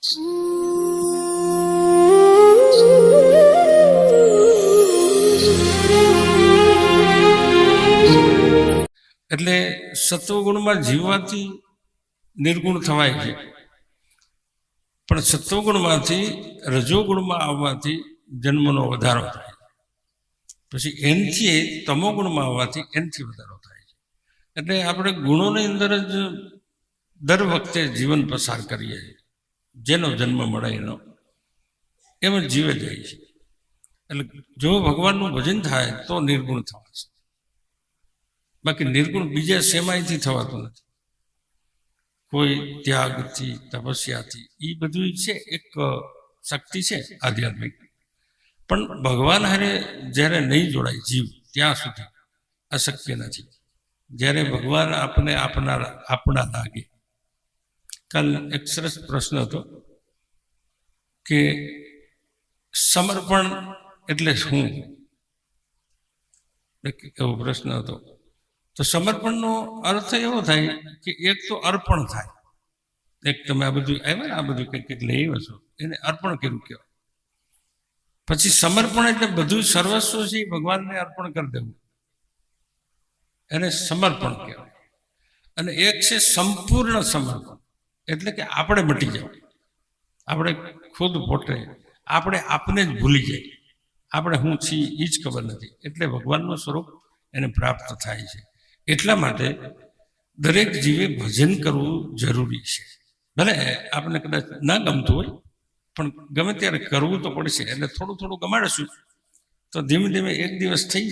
એટલે સત્વગુણમાં જીવવાથી નિર્ગુણ થવાય છે, પણ સત્વગુણમાંથી રજોગુણમાં આવવાથી જન્મનો વધારો થાય, પછી એનથી તમોગુણમાં આવવાથી એનથી વધારો થાય છે. એટલે આપણે ગુણોની અંદર જ દર વખતે જીવન પસાર કરીએ છીએ, જેનો જન્મ મળે એનો એમ જ જીવે જાય છે. એટલે જો ભગવાનનું ભજન થાય તો નિર્ગુણ થવાશે, બાકી નિર્ગુણ બીજા શેમાંયથી થવાતું નથી. કોઈ ત્યાગથી, તપસ્યાથી, એ બધું છે એક શક્તિ છે આધ્યાત્મિક, પણ ભગવાન હારે જ્યારે નહીં જોડાય જીવ ત્યાં સુધી અશક્ય નથી. જ્યારે ભગવાન આપને આપણા લાગે. કાલ એક સરસ પ્રશ્ન હતો કે સમર્પણ એટલે શું, એવો પ્રશ્ન હતો. તો સમર્પણનો અર્થ એવો થાય કે એક તો અર્પણ થાય, એક તમે આ બધું આવ્યા ને આ બધું કંઈક લઈ આવ્યો છો એને અર્પણ કર્યું કહેવાય. પછી સમર્પણ એટલે બધું સર્વસ્વ છે ભગવાનને અર્પણ કરી દેવું, એને સમર્પણ કહેવાય. અને એક છે સંપૂર્ણ સમર્પણ, એટલે કે આપણે મટી જાવ, આપણે ખુદ પોતે આપણે આપને જ ભૂલી જાય, આપણે હું છીએ એ જ ખબર નથી, એટલે ભગવાનનું સ્વરૂપ એને પ્રાપ્ત થાય છે. એટલા માટે દરેક જીવે ભજન કરવું જરૂરી છે. ભલે આપણે કદાચ ના ગમતું હોય પણ ગમે ત્યારે કરવું તો પડશે. એટલે થોડું થોડું ગમાડશું તો ધીમે ધીમે એક દિવસ થઈ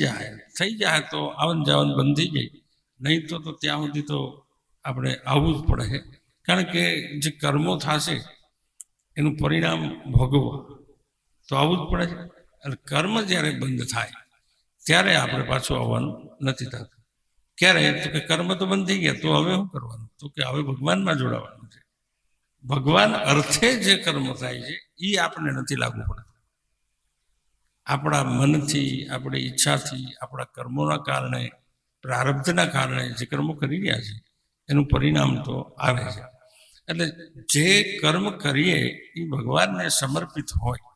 જાય તો આવન જાવન બંધ થઈ જાય. નહીં તો ત્યાં સુધી તો આપણે આવવું જ પડે, કારણ કે જે કર્મો થશે એનું પરિણામ ભોગવવા તો આવવું જ પડે છે. અને કર્મ જ્યારે બંધ થાય ત્યારે આપણે પાછું આવવાનું નથી થતું. ક્યારે? તો કે કર્મ તો બંધ થઈ ગયા, તો હવે શું કરવાનું? તો કે હવે ભગવાનમાં જોડાવાનું છે. ભગવાન અર્થે જે કર્મ થાય છે એ આપણને નથી લાગુ પડતું. આપણા મનથી, આપણી ઈચ્છાથી, આપણા કર્મોના કારણે, પ્રારબ્ધના કારણે જે કર્મો કરી રહ્યા છે એનું પરિણામ તો આવે છે. એટલે જે કર્મ કરીએ એ ભગવાનને સમર્પિત હોય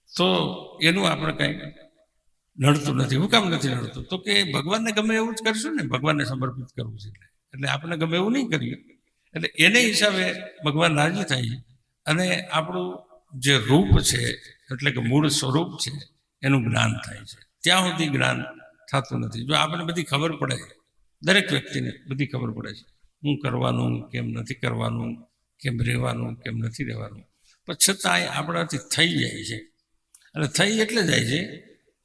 તો એનું આપણે કંઈ નડતું નથી. હું કામ નથી નડતું? તો કે ભગવાનને ગમે એવું જ કરશું ને, ભગવાનને સમર્પિત કરવું છે એટલે આપણે ગમે એવું નહીં કરીએ. એટલે એને હિસાબે ભગવાન રાજી થાય અને આપણું જે રૂપ છે એટલે કે મૂળ સ્વરૂપ છે એનું જ્ઞાન થાય છે. ત્યાં સુધી જ્ઞાન થતું નથી. જો આપણને બધી ખબર પડે, દરેક વ્યક્તિને બધી ખબર પડે છે હું કરવાનું, કેમ નથી કરવાનું, કેમ રહેવાનું, કેમ નથી રહેવાનું, પણ છતાંય આપણાથી થઈ જાય છે. અને થઈ એટલે જાય છે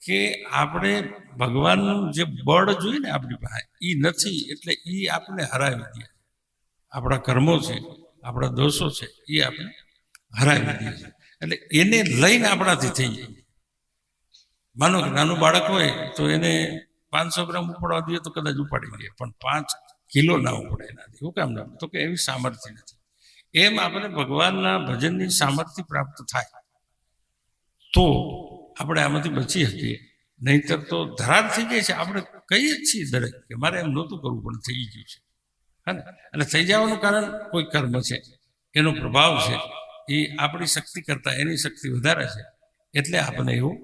કે આપણે ભગવાનનું જે બળ જોઈએ ને આપણી પાસે એ નથી, એટલે એ આપણે હરાવી દે. આપણા કર્મો છે, આપણા દોષો છે એ આપણે હરાવી દઈએ છીએ. એટલે એને લઈને આપણાથી થઈ જાય. માનો કે નાનું બાળક હોય તો એને 500 ગ્રામ ઉપાડવા દઈએ તો કદાચ ઉપાડી દે, પણ 5 કિલો ના ઉપડે એનાથી. શું કામ ના? તો કે એવી સામર્થ્ય નથી. એમ આપણે ભગવાનના ભજનની સામર્થ્ય પ્રાપ્ત થાય તો આપણે આમાંથી બચી શકીએ. નહીંતર તો ધરાર થઈ જાય છે. આપણે કહીએ જ છીએ દરેક કે મારે એમ નહોતું કરવું પણ થઈ ગયું છે. હા ને? અને થઈ જવાનું કારણ કોઈ કર્મ છે, એનો પ્રભાવ છે, એ આપણી શક્તિ કરતાં એની શક્તિ વધારે છે, એટલે આપણને એવું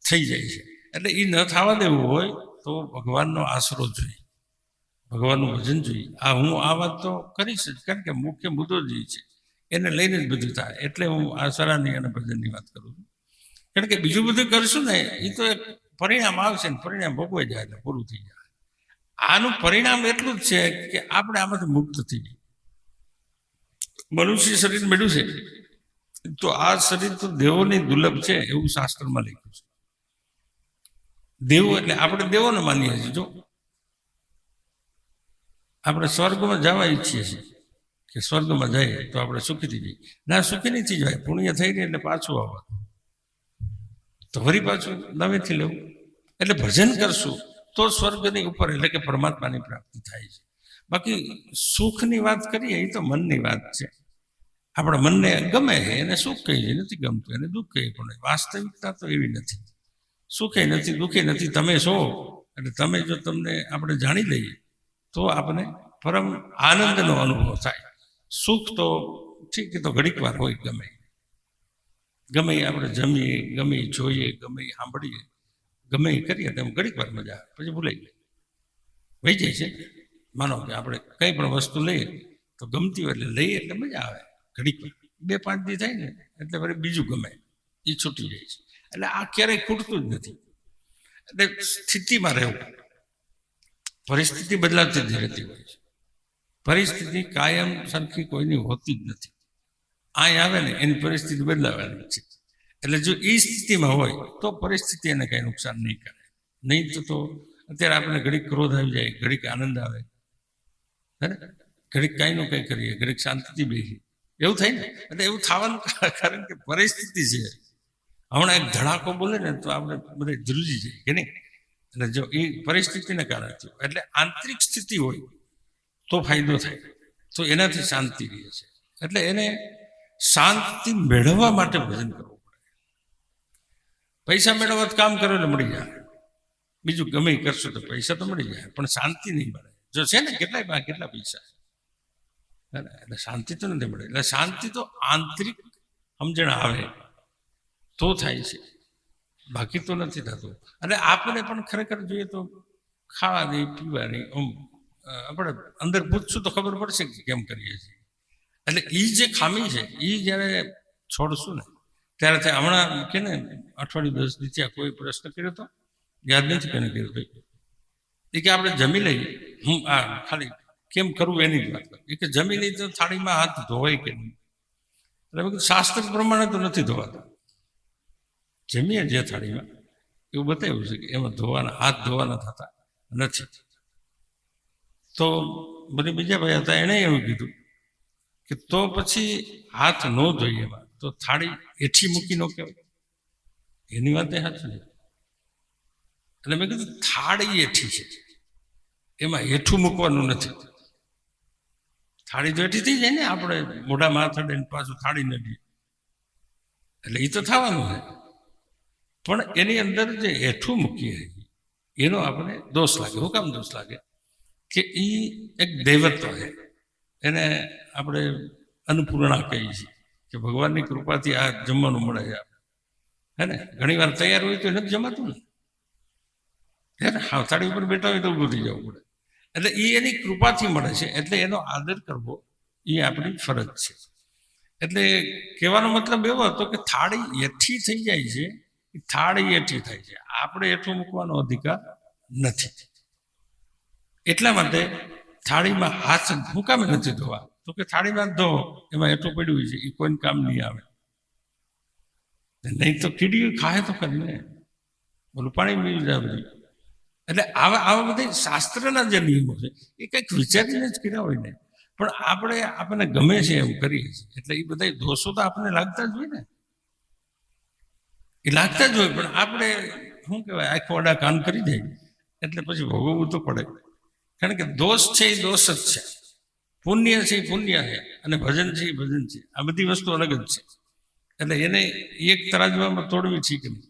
થઈ જાય છે. એટલે એ ન થવા દેવું હોય તો ભગવાનનો આશરો જોઈએ, ભગવાનનું ભજન જોઈએ. હું આ વાત તો કરીશ જ, કારણ કે મુખ્ય મુદ્દો જ છે, એને લઈને જ બધું થાય. એટલે હું આશરાની અને ભજનની વાત કરું છું. કારણ કે બીજું બધું કરશું ને એ તો એક પરિણામ આવશે ને પરિણામ ભોગવાઈ જાય એટલે પૂરું થઈ જાય. આનું પરિણામ એટલું જ છે કે આપણે આમાંથી મુક્ત થઈ જઈએ. મનુષ્ય શરીર મળ્યું છે તો આ શરીર તો દેવોની દુર્લભ છે એવું શાસ્ત્રમાં લખ્યું છે. દેવો એટલે આપણે દેવોને માનીએ છીએ. જો આપણે સ્વર્ગમાં જવા ઈચ્છીએ છીએ કે સ્વર્ગમાં જઈએ તો આપણે સુખી થઈ જઈએ. ના, સુખી નહીં થઈ જાય. પુણ્ય થઈ ગઈ એટલે પાછું આવવાનું, તો ફરી પાછું નવેથી લેવું. એટલે ભજન કરશું તો સ્વર્ગની ઉપર એટલે કે પરમાત્માની પ્રાપ્તિ થાય છે. બાકી સુખની વાત કરીએ એ તો મનની વાત છે. આપણા મનને ગમે એને સુખ કહીએ, નથી ગમતું એને દુઃખ કહીએ, પણ વાસ્તવિકતા તો એવી નથી. સુખે નથી, દુઃખે નથી, તમે છો. એટલે તમે જો તમને આપણે જાણી લઈએ તો આપણે પરમ આનંદનો અનુભવ થાય. સુખ તો ઠીક એ તો ઘડીક વાર હોય, ગમે ગમે એ આપણે જમીએ, ગમે એ જોઈએ, ગમે એ સાંભળીએ, ગમે એ કરીએ તો એમ ઘડીક વાર મજા આવે, પછી ભૂલાઈ જાય, વહી જાય છે. માનો કે આપણે કંઈ પણ વસ્તુ લઈએ તો ગમતી હોય એટલે લઈએ એટલે મજા આવે ઘડીક વાર, 2-5 દી થાય ને એટલે ફરી બીજું ગમે, એ છૂટી જાય છે. એટલે આ ક્યારેય ખૂટતું જ નથી. એટલે સ્થિતિમાં રહેવું, પરિસ્થિતિ બદલાતી જ રહેતી હોય છે. પરિસ્થિતિ કાયમ સરખી કોઈની હોતી જ નથી. અહીં આવે ને એની પરિસ્થિતિ બદલાવાની છે. એટલે જો એ સ્થિતિમાં હોય તો પરિસ્થિતિ એને કંઈ નુકસાન નહીં કરે. નહીં તો અત્યારે આપણે ઘડીક ક્રોધ આવી જાય, ઘડીક આનંદ આવે, હે ને, ઘડીક કાંઈનું કંઈ કરીએ, ઘડીક શાંતિથી બેસીએ, એવું થાય ને. એટલે એવું થવાનું કારણ કે પરિસ્થિતિ છે. હમણાં એક ધડાકો બોલે ને તો આપણે બધા ધ્રુજી જઈએ કે નહીં. એટલે જો એ પરિસ્થિતિને કારણે થયું, એટલે આંતરિક સ્થિતિ હોય તો ફાયદો થાય, તો એનાથી શાંતિ રહે છે. એટલે એને શાંતિ મેળવવા માટે ભજન કરવું પડે. પૈસા મેળવવા કામ કરો એટલે મળી જાય, બીજું ગમે કરશો તો પૈસા તો મળી જાય, પણ શાંતિ નહીં મળે. જો છે ને કેટલા પૈસા, એટલે શાંતિ તો નથી મળે. એટલે શાંતિ તો આંતરિક સમજણ આવે તો થાય છે, બાકી તો નથી થતું. અને આપણે પણ ખરેખર જોઈએ તો ખાવાની પીવાની આપણે અંદર પૂછશું તો ખબર પડશે કે કેમ કરીએ છીએ. એટલે એ જે ખામી છે એ જ્યારે છોડશું ને ત્યારે થાય. હમણાં કે ને અઠવાડિયું 10 દી ત્યાં કોઈ પ્રશ્ન કર્યો હતો, યાદ નથી કેને કર્યો ભાઈ, એ કે આપણે જમી લઈએ, હું આ ખાલી કેમ કરવું એની જ વાત કરું. એ કે જમી લઈએ તો થાળીમાં હાથ ધોવાય કે નહીં. એટલે મેં કીધું શાસ્ત્ર પ્રમાણે તો નથી ધોવાતા. જમીએ જે થાળીમાં એવું બતાવ્યું છે કે એમાં હાથ ધોવાના થતા નથી. તો બધી બીજા ભાઈ હતા એણે એવું કીધું કે તો પછી હાથ ન ધોઈએ એમાં તો થાળી હેઠી મૂકી ન કહેવાય. એની વાત એ સાચી છે. એટલે મેં કીધું થાળી હેઠી છે, એમાં હેઠું મૂકવાનું નથી. થાળી તો હેઠી થઈ જાય ને, આપણે મોઢામાં હાથ અડે પાછું થાળી નડીએ એટલે એ તો થવાનું છે. પણ એની અંદર જે હેઠું મૂકીએ એનો આપણે દોષ લાગે. હું કામ દોષ લાગે કે એ એક દૈવત્વ છે, એને આપણે અન્નપૂર્ણા કહીએ છીએ કે ભગવાનની કૃપાથી આ જમવાનું મળે છે. હે ને, ઘણી વાર તૈયાર હોય તો નથી જમાતું ને, હે ને, થાળી ઉપર બેઠા હોય તો ઊભું થઈ જવું પડે. એટલે એ એની કૃપાથી મળે છે, એટલે એનો આદર કરવો એ આપણી ફરજ છે. એટલે કહેવાનો મતલબ એવો હતો કે થાળી હેઠી થઈ જાય છે, થાળી હેઠી થાય છે, આપણે હેઠું મૂકવાનો અધિકાર નથી. એટલા માટે થાળીમાં હાથ હું કામ નથી ધોવા, તો કે થાળીમાં ધો, એમાં હેઠું પડ્યું છે એ કોઈને કામ નહીં આવે. નહીં તો કીડીઓ ખાય તો કરીને બોલું પાણી પી જાય બધું. એટલે આવા બધા શાસ્ત્રના જે નિયમો છે એ કંઈક વિચારીને જ કર્યા હોય ને, પણ આપણને ગમે છે એમ કરીએ છીએ. એટલે એ બધા દોષો તો આપણને લાગતા જ હોય ને, એ લાગતા જ હોય. પણ આપણે શું કહેવાય, આંખો આડા કાન કરી દઈએ એટલે પછી ભોગવવું તો પડે. કારણ કે દોષ છે એ દોષ જ છે, પુણ્ય છે એ પુણ્ય છે, અને ભજન છે એ ભજન છે. આ બધી વસ્તુ અલગ જ છે. એટલે એને એક તરાજવામાં તોડવી ઠીક નહીં.